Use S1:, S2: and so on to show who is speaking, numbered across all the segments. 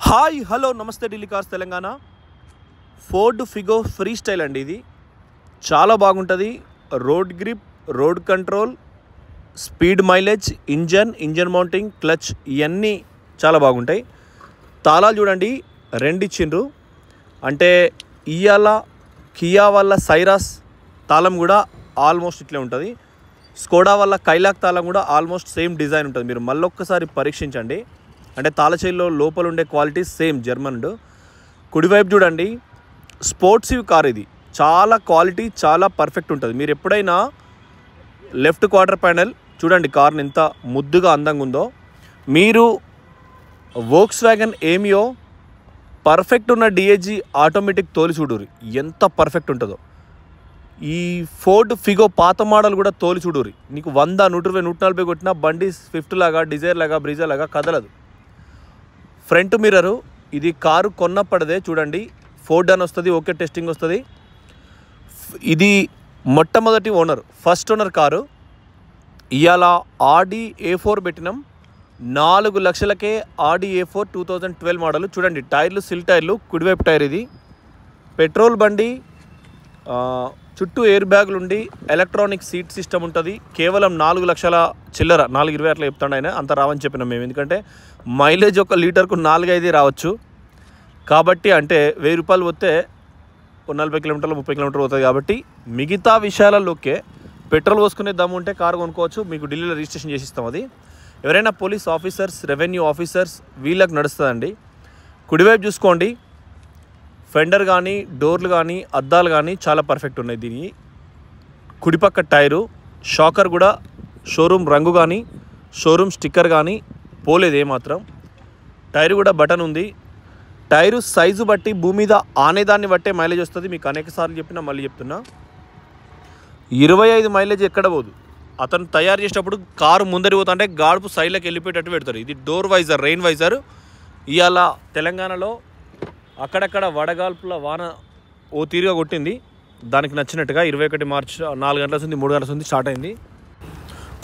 S1: Hi hello నమస్తే Delhi cars Telangana. Ford Figo free style అండి. ఇది చాలా బాగుంటుంది. Road grip, road control, speed mileage, engine mounting, clutch ఇవన్నీ చాలా బాగుంటాయి. తాళాలు చూడండి, రెండు ఇచ్చిండ్రు. అంటే ఇయాల కియా వల్ల సైరాస్ తాళం కూడా ఆల్మోస్ట్ ఇట్లే ఉంటుంది. స్కోడా వల్ల కైలాక్ తాళం కూడా ఆల్మోస్ట్ సేమ్ డిజైన్ ఉంటుంది. మీరు మళ్ళొక్కసారి పరీక్షించండి. అంటే తాళచైల్లో లోపల ఉండే క్వాలిటీ సేమ్ జర్మన్. కుడివైపు చూడండి, స్పోర్ట్సివ్ కార్. ఇది చాలా క్వాలిటీ, చాలా పర్ఫెక్ట్ ఉంటుంది. మీరు ఎప్పుడైనా లెఫ్ట్ క్వార్టర్ ప్యానెల్ చూడండి, కార్ని ఎంత ముద్దుగా అందంగా ఉందో. మీరు వోక్స్వ్యాగన్ ఏమియో పర్ఫెక్ట్ ఉన్న డిఏజీ ఆటోమేటిక్ తోలి చూడురి ఎంత పర్ఫెక్ట్ ఉంటుందో. ఈ ఫోర్డ్ ఫిగో పాత మోడల్ కూడా తోలి చూడురి. నీకు 100, 120, 140 కొట్టినా బండి స్విఫ్ట్ లాగా, డిజైర్ లాగా, బ్రీజా లాగా కదలదు. ఫ్రంట్ మిర్రరు, ఇది కారు కొన్నప్పటిదే చూడండి, ఫోర్డ్ అని వస్తుంది, ఓకే టెస్టింగ్ వస్తుంది. ఇది మొట్టమొదటి ఓనర్, ఫస్ట్ ఓనర్ కారు. ఇవాళ ఆడి A4 పెట్టినాం. 4 లక్షలకే ఆడి A4 2012 మోడల్. చూడండి, టైర్లు సిల్ టైర్లు, కుడివైపు టైర్. ఇది పెట్రోల్ బండి, చుట్టూ ఎయిర్ బ్యాగులు ఉండి ఎలక్ట్రానిక్ సీట్ సిస్టమ్ ఉంటుంది. కేవలం 4 లక్షల చిల్లర, 420 అట్లా చెప్తాడు ఆయన. అంత రావని చెప్పినాం మేము, ఎందుకంటే మైలేజ్ 1 లీటర్కు 4-5 రావచ్చు. కాబట్టి అంటే 1000 రూపాయలు పోతే 40 కిలోమీటర్లు, 30 కిలోమీటర్లు పోతుంది. కాబట్టి మిగతా విషయాలలోకే పెట్రోల్ పోసుకునే దమ్ము ఉంటే కారు కొనుక్కోవచ్చు. మీకు ఢిల్లీలో రిజిస్ట్రేషన్ చేసి ఇస్తాం. అది ఎవరైనా పోలీస్ ఆఫీసర్స్, రెవెన్యూ ఆఫీసర్స్ వీళ్ళకి నడుస్తుందండి. కుడివైపు చూసుకోండి, ఫెండర్ కానీ, డోర్లు కానీ, అద్దాలు కానీ చాలా పర్ఫెక్ట్ ఉన్నాయి. దీని కుడిపక్క టైరు, షాకర్ కూడా షోరూమ్ రంగు కానీ, షోరూమ్ స్టిక్కర్ కానీ పోలేదు ఏమాత్రం. టైరు కూడా బటన్ ఉంది. టైరు సైజు బట్టి, భూమి మీద ఆనేదాన్ని బట్టే మైలేజ్ వస్తుంది. మీకు అనేక సార్లు చెప్పినా మళ్ళీ చెప్తున్నా, 25 మైలేజ్ ఎక్కడ పోదు. అతను తయారు చేసేటప్పుడు కారు ముందరి పోతా అంటే గాడుపు సైడ్లోకి వెళ్ళిపోయేటట్టు పెడతారు. ఇది డోర్ వైజర్, రెయిన్ వైజర్. ఇవాళ తెలంగాణలో అక్కడక్కడ వడగాల్పుల వాన ఓ తీరుగా కొట్టింది. దానికి నచ్చినట్టుగా 21 మార్చి 4 గంటల నుంచి 3 గంటల నుంచి స్టార్ట్ అయింది.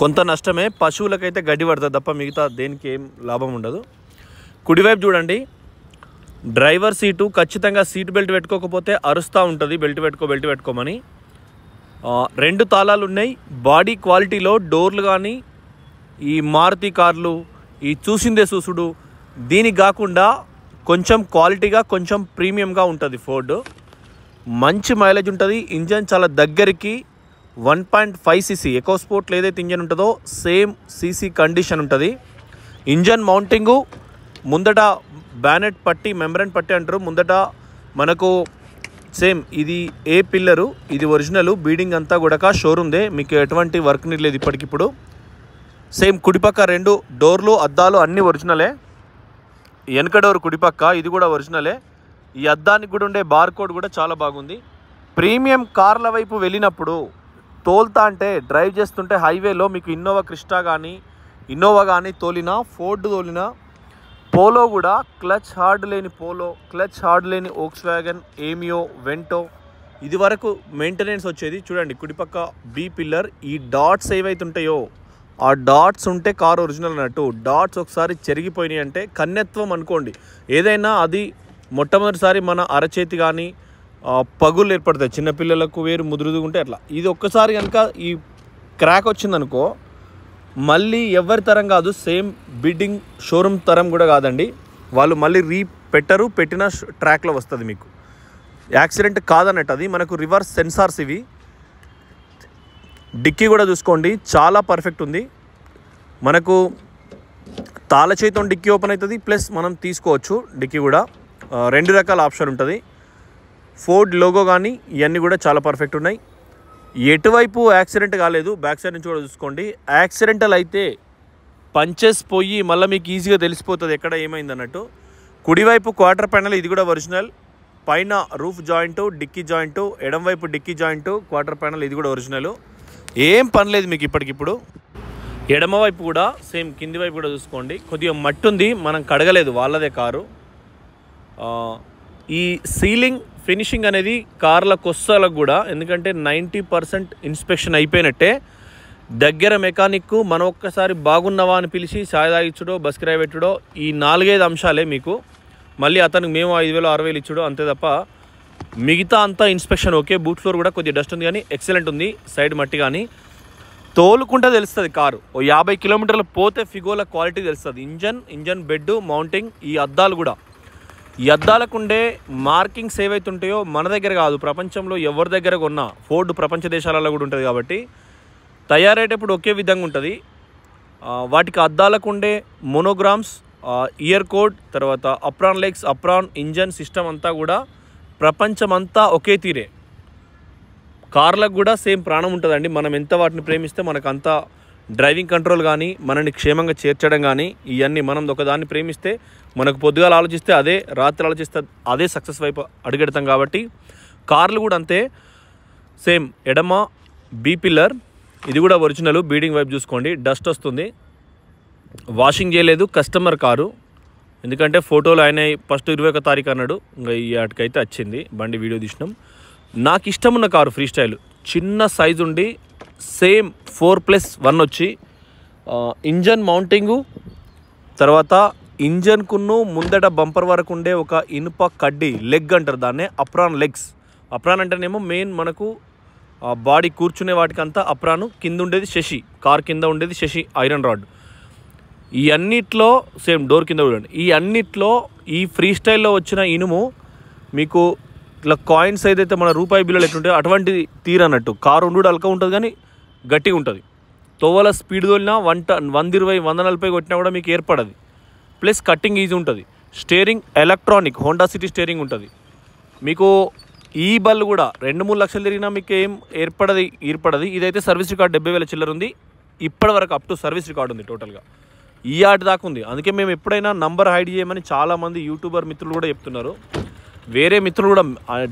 S1: కొంత నష్టమే, పశువులకైతే గడ్డి పడుతుంది తప్ప మిగతా దేనికి ఏం లాభం ఉండదు. కుడివైపు చూడండి, డ్రైవర్ సీటు ఖచ్చితంగా సీట్ బెల్ట్ పెట్టుకోకపోతే అరుస్తూ ఉంటుంది, బెల్ట్ పెట్టుకోమని. 2 తాళాలు ఉన్నాయి. బాడీ క్వాలిటీలో డోర్లు కానీ, ఈ మారుతి కార్లు ఈ చూసిందే చూసుడు దీనికి కాకుండా కొంచెం క్వాలిటీగా, కొంచెం ప్రీమియంగా ఉంటుంది. ఫోర్డ్ మంచి మైలేజ్ ఉంటుంది. ఇంజన్ చాలా దగ్గరికి 1.5cc ఎకో స్పోర్ట్లో ఏదైతే ఇంజన్ ఉంటుందో సేమ్ సీసీ కండిషన్ ఉంటుంది. ఇంజన్ మౌంటింగు ముందట బ్యానెట్ పట్టి, మెంబ్రెన్ పట్టి అంటారు. ముందట మనకు సేమ్ ఇది ఏ పిల్లరు, ఇది ఒరిజినల్. బీడింగ్ అంతా కూడా షోరూమ్దే, మీకు ఎటువంటి వర్క్ లేదు ఇప్పటికిప్పుడు. సేమ్ కుడిపక్క 2 డోర్లు, అద్దాలు అన్నీ ఒరిజినలే. వెనక డోర్ కుడిపక్క ఇది కూడా ఒరిజినలే. ఈ అద్దానికి కూడా ఉండే బార్ కోడ్ కూడా చాలా బాగుంది. ప్రీమియం కార్ల వైపు వెళ్ళినప్పుడు తోల్తా అంటే, డ్రైవ్ చేస్తుంటే హైవేలో మీకు ఇన్నోవా క్రిస్టా కానీ, ఇన్నోవా కానీ తోలినా, ఫోర్డ్ తోలినా, పోలో కూడా క్లచ్ హార్డ్ లేని పోలో, క్లచ్ హార్డ్ లేని వోక్స్వ్యాగన్ ఏమియో, వెంటో ఇది వరకు మెయింటెనెన్స్ వచ్చేది. చూడండి కుడిపక్క బీ పిల్లర్, ఈ డాట్స్ ఏవైతే ఉంటాయో ఆ డాట్స్ ఉంటే కార్ ఒరిజినల్ అన్నట్టు. డాట్స్ ఒకసారి చెరిగిపోయినాయి అంటే కన్నెత్వం అనుకోండి. ఏదైనా అది మొట్టమొదటిసారి మన అరచేతి కానీ పగులు ఏర్పడతాయి. చిన్నపిల్లలకు వేరు, ముదురుగా ఉంటే అట్లా. ఇది ఒక్కసారి కనుక ఈ క్రాక్ వచ్చిందనుకో మళ్ళీ ఎవరి తరం కాదు, సేమ్ బిడ్డింగ్ షోరూమ్ తరం కూడా కాదండి. వాళ్ళు మళ్ళీ పెట్టిన ట్రాక్లో వస్తుంది. మీకు యాక్సిడెంట్ కాదన్నట్టు. అది మనకు రివర్స్ సెన్సార్స్ ఇవి. డిక్కీ కూడా చూసుకోండి, చాలా పర్ఫెక్ట్ ఉంది. మనకు తాళ చేతితో డిక్కీ ఓపెన్ అవుతుంది, ప్లస్ మనం తీసుకోవచ్చు డిక్కీ కూడా. 2 రకాల ఆప్షన్ ఉంటుంది. ఫోర్డ్ లోగో కానీ ఇవన్నీ కూడా చాలా పర్ఫెక్ట్ ఉన్నాయి. ఎటువైపు యాక్సిడెంట్ కాలేదు, బ్యాక్ సైడ్ నుంచి కూడా చూసుకోండి. యాక్సిడెంటల్ అయితే పంచెస్ పోయి మళ్ళీ మీకు ఈజీగా తెలిసిపోతుంది ఎక్కడ ఏమైంది అన్నట్టు. కుడివైపు క్వార్టర్ ప్యానెల్, ఇది కూడా ఒరిజినల్. పైన రూఫ్ జాయింటు, డిక్కీ జాయింటు, ఎడంవైపు డిక్కీ జాయింటు, క్వార్టర్ ప్యానెల్ ఇది కూడా ఒరిజినల్. ఏం పని లేదు మీకు ఇప్పటికిప్పుడు. ఎడమవైపు కూడా సేమ్, కింది వైపు కూడా చూసుకోండి. కొద్దిగా మట్టి ఉంది, మనం కడగలేదు, వాళ్ళదే కారు. ఈ సీలింగ్ ఫినిషింగ్ అనేది కార్ల కొస్సాలకు కూడా, ఎందుకంటే 90% ఇన్స్పెక్షన్ అయిపోయినట్టే. దగ్గర మెకానిక్ మనం ఒక్కసారి బాగున్నవా అని పిలిచి ఛాయ్ తాగిచ్చుడో, బస్ కిరాయి పెట్టుడో, ఈ 4-5 అంశాలే మీకు మళ్ళీ అతనికి మేము 5,000 6,000 ఇచ్చాడు అంతే తప్ప మిగతా అంతా ఇన్స్పెక్షన్ ఓకే. బూట్ ఫ్లోర్ కూడా కొద్దిగా డస్ట్ ఉంది కానీ ఎక్సలెంట్ ఉంది. సైడ్ మట్టి కానీ తోలుకుంటే తెలుస్తుంది కారు. ఓ 50 కిలోమీటర్లు పోతే ఫిగోల క్వాలిటీ తెలుస్తుంది. ఇంజన్ బెడ్ మౌంటింగ్, ఈ అద్దాలు కూడా, ఈ అద్దాలకు ఉండే మార్కింగ్స్ ఏవైతే ఉంటాయో మన దగ్గర కాదు, ప్రపంచంలో ఎవరి దగ్గర కొన్నా ఫోర్డ్ ప్రపంచ దేశాలలో కూడా ఉంటుంది కాబట్టి తయారయ్యేటప్పుడు ఒకే విధంగా ఉంటుంది. వాటికి అద్దాలకు ఉండే మోనోగ్రామ్స్, ఇయర్ కోడ్, తర్వాత apron legs, apron engine system అంతా కూడా ప్రపంచమంతా ఒకే తీరే. కార్లకు కూడా సేమ్ ప్రాణం ఉంటుందండి. మనం ఎంత వాటిని ప్రేమిస్తే మనకు అంత డ్రైవింగ్ కంట్రోల్ కానీ, మనల్ని క్షేమంగా చేర్చడం కానీ, ఇవన్నీ మనం ఒకదాన్ని ప్రేమిస్తే మనకు పొద్దుగాల ఆలోచిస్తే అదే, రాత్రి ఆలోచిస్తే అదే సక్సెస్ వైపు అడుగెడతాం. కాబట్టి కార్లు కూడా అంతే సేమ్. ఎడమ బీ పిల్లర్, ఇది కూడా ఒరిజినల్. బీడింగ్ వైపు చూసుకోండి, డస్ట్ వస్తుంది. వాషింగ్ చేయలేదు కస్టమర్ కారు, ఎందుకంటే ఫోటోలు ఆయన ఫస్ట్ 21వ తారీఖు అన్నాడు. ఇంకా ఈ ఆటికైతే వచ్చింది బండి, వీడియో తీసినాం. నాకు ఇష్టం ఉన్న కారు ఫ్రీ స్టైల్, చిన్న సైజు ఉండి సేమ్ 4+1 వచ్చి ఇంజన్ మౌంటింగు, తర్వాత ఇంజన్కును ముందట బంపర్ వరకు ఉండే ఒక ఇనుప కడ్డీ, లెగ్ అంటారు దాన్నే, అప్రాన్ లెగ్స్. అప్రాన్ అంటేనేమో మెయిన్ మనకు బాడీ కూర్చునే వాటికంతా అప్రాను, కింద ఉండేది శశి, కార్ కింద ఉండేది శశి ఐరన్ రాడ్. ఈ అన్నిట్లో సేమ్ డోర్ కింద చూడండి. ఈ అన్నిట్లో ఈ ఫ్రీ స్టైల్లో వచ్చిన ఇనుము మీకు ఇట్లా కాయిన్స్ ఏదైతే మన రూపాయి బిల్లులు ఎట్లుంటాయో అటువంటి తీరన్నట్టు. కారు ఉండు అల్క ఉంటుంది కానీ గట్టిగా ఉంటుంది. తోవల స్పీడ్ తోలినా 120 140 కొట్టినా కూడా మీకు ఏర్పడదు. ప్లస్ కట్టింగ్ ఈజీ ఉంటుంది. Steering electronic Honda city steering ఉంటుంది. మీకు ఈ బల్ కూడా 2-3 లక్షలు తిరిగినా మీకు ఏం ఏర్పడదు. ఇదైతే సర్వీస్ రికార్డ్ 70,000 చిల్లర ఉంది. ఇప్పటి వరకు అప్ టు సర్వీస్ రికార్డు ఉంది టోటల్గా. ఈ ఆట దాకా ఉంది. అందుకే మేము ఎప్పుడైనా నంబర్ హైడ్ చేయమని చాలామంది యూట్యూబర్ మిత్రులు కూడా చెప్తున్నారు. వేరే మిత్రులు కూడా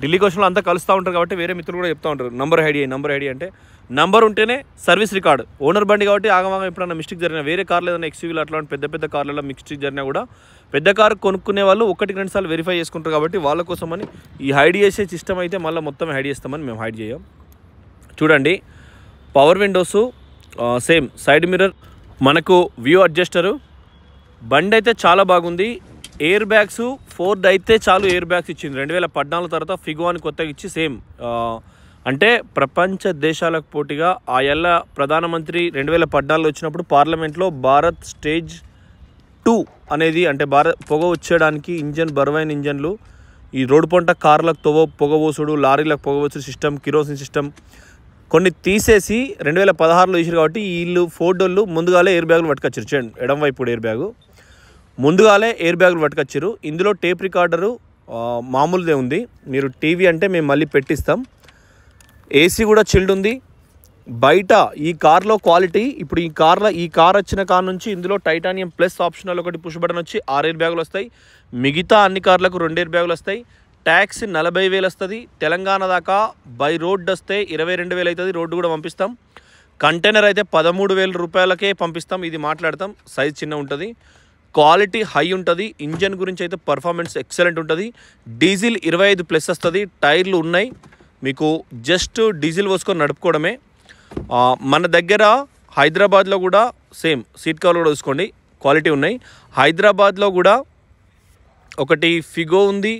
S1: ఢిల్లీకి వచ్చిన అంతా కలుస్తూ ఉంటారు కాబట్టి వేరే మిత్రులు కూడా చెప్తూ ఉంటారు నంబర్ హైడ్ అంటే నంబర్ ఉంటేనే సర్వీస్ రికార్డు. ఓనర్ బండి కాబట్టి ఆగమాగం ఎప్పుడైనా మిస్టేక్ జరిగినా, వేరే కార్లు ఏదైనా ఎక్స్యూవీలు అట్లాంటి పెద్ద కార్లలో మిస్టేక్ జరిగినా కూడా పెద్ద కారు కొనుక్కునే వాళ్ళు 1-2 సార్లు వెరిఫై చేసుకుంటారు కాబట్టి వాళ్ళ కోసమని ఈ హైడ్ చేసే సిస్టమ్ అయితే మళ్ళీ మొత్తం హైడ్ చేస్తామని మేము హైడ్ చేయం. చూడండి, power windows, same side mirror, మనకు వ్యూ అడ్జస్టరు. బండి అయితే చాలా బాగుంది. ఎయిర్ బ్యాగ్స్ ఫోర్డ్ అయితే చాలు ఎయిర్ బ్యాగ్స్ ఇచ్చింది. 2014 తర్వాత ఫిగో అని కొత్తగా ఇచ్చి సేమ్ అంటే ప్రపంచ దేశాలకు పోటీగా ఆ ఏళ్ళ ప్రధానమంత్రి 2014 వచ్చినప్పుడు పార్లమెంట్లో భారత్ స్టేజ్ 2 అనేది, అంటే పొగ వచ్చేయడానికి ఇంజన్ బరువైన ఇంజన్లు, ఈ రోడ్డు పంట కార్లకు పొగబోసుడు, లారీలకు పొగబోసుడు సిస్టమ్, కిరోసిన్ సిస్టమ్ కొన్ని తీసేసి 2016లో తీసారు కాబట్టి వీళ్ళు ఫోర్డ్ వాళ్ళు ముందుగాలే ఎయిర్ బ్యాగులు పట్టుకొచ్చారు. చూడండి, ఎడం వైపు ఎయిర్ బ్యాగు ముందుగాలే ఎయిర్ బ్యాగులు పట్టుకొచ్చారు. ఇందులో టేప్ రికార్డరు మామూలుదే ఉంది. మీరు టీవీ అంటే మేము మళ్ళీ పెట్టిస్తాం. ఏసీ కూడా చిల్డ్ ఉంది. బయట ఈ కార్లో క్వాలిటీ, ఇప్పుడు ఈ కార్ వచ్చిన కార్ నుంచి ఇందులో టైటానియం ప్లస్ ఆప్షనల్ ఒకటి పుష్ బటన్ వచ్చి 6 ఎయిర్ బ్యాగులు వస్తాయి. మిగతా అన్ని కార్లకు 2 ఎయిర్ బ్యాగులు వస్తాయి. ట్యాక్స్ 40,000 వస్తుంది. తెలంగాణ దాకా బై రోడ్ వస్తే 22,000 అవుతుంది. రోడ్డు కూడా పంపిస్తాం. కంటైనర్ అయితే 13,000 రూపాయలకే పంపిస్తాం. ఇది మాట్లాడతాం. సైజ్ చిన్న ఉంటుంది, క్వాలిటీ హై ఉంటుంది. ఇంజన్ గురించి అయితే పర్ఫార్మెన్స్ ఎక్సలెంట్ ఉంటుంది. డీజిల్ 25+ వస్తుంది. టైర్లు ఉన్నాయి. మీకు జస్ట్ డీజిల్ పోసుకొని నడుపుకోవడమే. మన దగ్గర హైదరాబాద్లో కూడా సేమ్ సీట్ కవర్లు కూడా చూసుకోండి, క్వాలిటీ ఉన్నాయి. హైదరాబాద్లో కూడా ఒకటి ఫిగో ఉంది,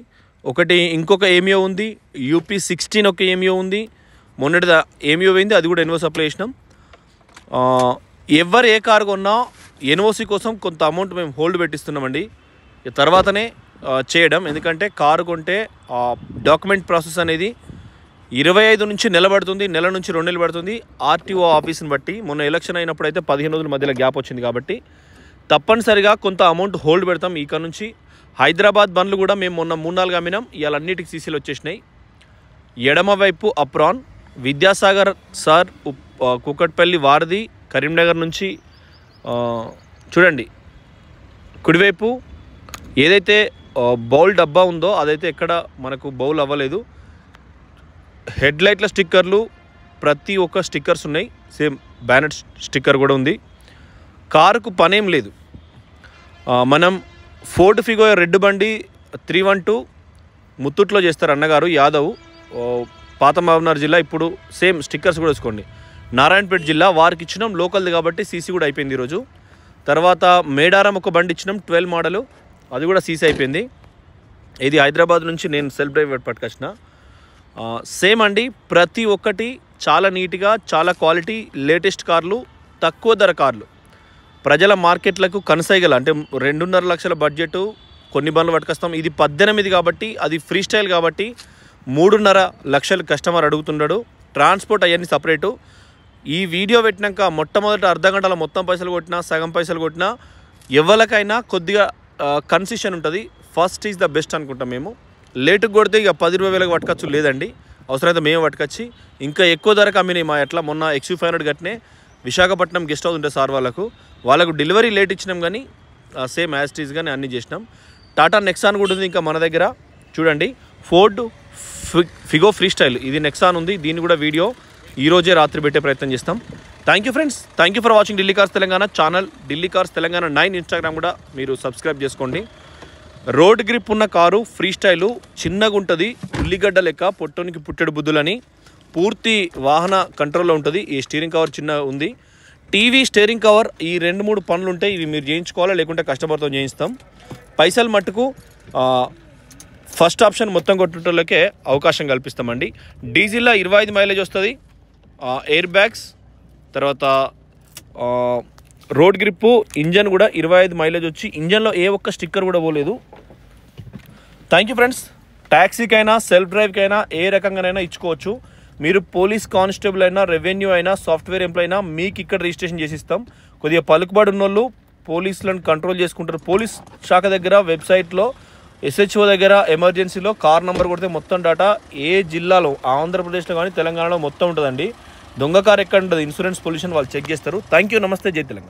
S1: ఇంకొక ఏమియో ఉంది, UP16 ఒక ఏమియో ఉంది. మొన్నటిది ఏమియో పోయింది, అది కూడా ఎన్ఓ సప్లై చేసినాం. ఎవరు ఏ కారు కొన్నా ఎన్ఓసి కోసం కొంత అమౌంట్ మేము హోల్డ్ పెట్టిస్తున్నామండి. తర్వాతనే చేయడం, ఎందుకంటే కారు కొంటే డాక్యుమెంట్ ప్రాసెస్ అనేది 25 నుంచి నెల పడుతుంది, నెల నుంచి 2 నెలలు పడుతుంది ఆర్టీఓ ఆఫీస్ని బట్టి. మొన్న ఎలక్షన్ అయినప్పుడు అయితే 15 రోజుల మధ్యలో గ్యాప్ వచ్చింది కాబట్టి తప్పనిసరిగా కొంత అమౌంట్ హోల్డ్ పెడతాం. ఇక నుంచి హైదరాబాద్ బండ్లు కూడా మేము మొన్న 3-4 అమ్మినాం. ఇవాళ అన్నిటికి సీసీలు వచ్చేసినాయి. ఎడమవైపు అప్రాన్, విద్యాసాగర్ సార్ కూకట్పల్లి వారధి, కరీంనగర్ నుంచి చూడండి. కుడివైపు ఏదైతే బౌల్ డబ్బా ఉందో అదైతే ఎక్కడ మనకు బౌల్ అవ్వలేదు. హెడ్ లైట్ల స్టిక్కర్లు ప్రతి ఒక్క స్టిక్కర్స్ ఉన్నాయి. సేమ్ బ్యానెట్ స్టిక్కర్ కూడా ఉంది. కారుకు పనేం లేదు. మనం ఫోర్డ్ ఫిగో రెడ్ బండి 312 ముత్తూట్లో చేస్తారు అన్నగారు యాదవ్, పాత మహబూబ్నగర్ జిల్లా. ఇప్పుడు సేమ్ స్టిక్కర్స్ కూడా వేసుకోండి. నారాయణపేట జిల్లా వారికి ఇచ్చినాం, లోకల్ది కాబట్టి సీసీ కూడా అయిపోయింది ఈరోజు. తర్వాత మేడారం ఒక బండి ఇచ్చినాం 12 మోడలు, అది కూడా సీసీ అయిపోయింది. ఇది హైదరాబాద్ నుంచి నేను సెల్ఫ్ డ్రైవ్ పట్టుకొచ్చిన. సేమ్ అండి, ప్రతి ఒక్కటి చాలా నీట్గా, చాలా క్వాలిటీ, లేటెస్ట్ కార్లు, తక్కువ ధర కార్లు. ప్రజల మార్కెట్లకు కనసైగల అంటే 2.5 లక్షల బడ్జెట్ కొన్ని బండ్లు పట్టుకొస్తాం. ఇది 18 కాబట్టి, అది ఫ్రీ స్టైల్ కాబట్టి 3.5 లక్షలు కస్టమర్ అడుగుతున్నాడు. ట్రాన్స్పోర్ట్ అవన్నీ సపరేటు. ఈ వీడియో పెట్టినాక మొట్టమొదటి అర్ధ గంటలో మొత్తం పైసలు కొట్టినా, సగం పైసలు కొట్టినా ఎవరికైనా కొద్దిగా కన్సెషన్ ఉంటుంది. ఫస్ట్ ఈజ్ ద బెస్ట్ అనుకుంటాం మేము. లేటుకు కొడితే ఇక 10-20 వేలకు పట్టుకోవచ్చు, లేదండి అవసరమైతే మేము పట్టుకొచ్చి ఇంకా ఎక్కువ ధరకు అమ్మినాయి. మా ఎట్లా మొన్న XU500 గట్టినే విశాఖపట్నం గెస్ట్ హౌస్ ఉంటే సార్ వాళ్ళకు డెలివరీ లేట్ ఇచ్చినాం, కానీ సేమ్ యాజ్ టీజ్ కానీ అన్నీ చేసినాం. టాటా నెక్సాన్ కూడా ఉంది ఇంకా మన దగ్గర. చూడండి, ఫోర్డ్ ఫిగో ఫ్రీ స్టైల్, ఇది నెక్సాన్ ఉంది. దీన్ని కూడా వీడియో ఈరోజే రాత్రి పెట్టే ప్రయత్నం చేస్తాం. Thank you friends, thank you for watching Delhi cars Telangana channel. Delhi cars Telangana 9 Instagram కూడా మీరు సబ్స్క్రైబ్ చేసుకోండి. రోడ్ గ్రిప్ ఉన్న కారు, ఫ్రీ స్టైలు, చిన్నగా ఉంటుంది, ఉల్లిగడ్డ లెక్క, పొట్టోనికి పుట్టెడు బుద్ధులని, పూర్తి వాహన కంట్రోల్లో ఉంటుంది. ఈ స్టీరింగ్ కవర్ చిన్న ఉంది, టీవీ, స్టీరింగ్ కవర్, ఈ 2-3 పనులు ఉంటాయి. ఇవి మీరు చేయించుకోవాలా, లేకుంటే కస్టమర్తో చేయిస్తాం. పైసలు మట్టుకు ఫస్ట్ ఆప్షన్ మొత్తం కొట్టుటోళ్ళకే అవకాశం కల్పిస్తామండి. డీజిల్లో 25 మైలేజ్ వస్తుంది, ఎయిర్ బ్యాగ్స్, తర్వాత రోడ్ గ్రిప్పు, ఇంజన్ కూడా 25 మైలేజ్ వచ్చి ఇంజన్లో ఏ ఒక్క స్టిక్కర్ కూడా పోలేదు. Thank you friends. ట్యాక్సీకైనా, సెల్ఫ్ డ్రైవ్కైనా, ఏ రకంగానైనా ఇచ్చుకోవచ్చు. మీరు పోలీస్ కానిస్టేబుల్ అయినా, రెవెన్యూ అయినా, సాఫ్ట్వేర్ ఎంప్లాయ్ అయినా మీకు ఇక్కడ రిజిస్ట్రేషన్ చేసి ఇస్తాం. కొద్దిగా పలుకుబడి ఉన్నోళ్ళు పోలీసులను కంట్రోల్ చేసుకుంటారు. పోలీస్ శాఖ దగ్గర వెబ్సైట్లో SHO దగ్గర ఎమర్జెన్సీలో కార్ నెంబర్ కొడితే మొత్తం డాటా ఏ జిల్లాలో, ఆంధ్రప్రదేశ్లో కానీ తెలంగాణలో మొత్తం ఉంటుందండి. దొంగ కార్ ఎక్కడ ఉంటుంది, ఇన్సూరెన్స్ పొల్యూషన్ వాళ్ళు చెక్ చేస్తారు. థ్యాంక్ యూ, నమస్తే, జై తెలంగాణ.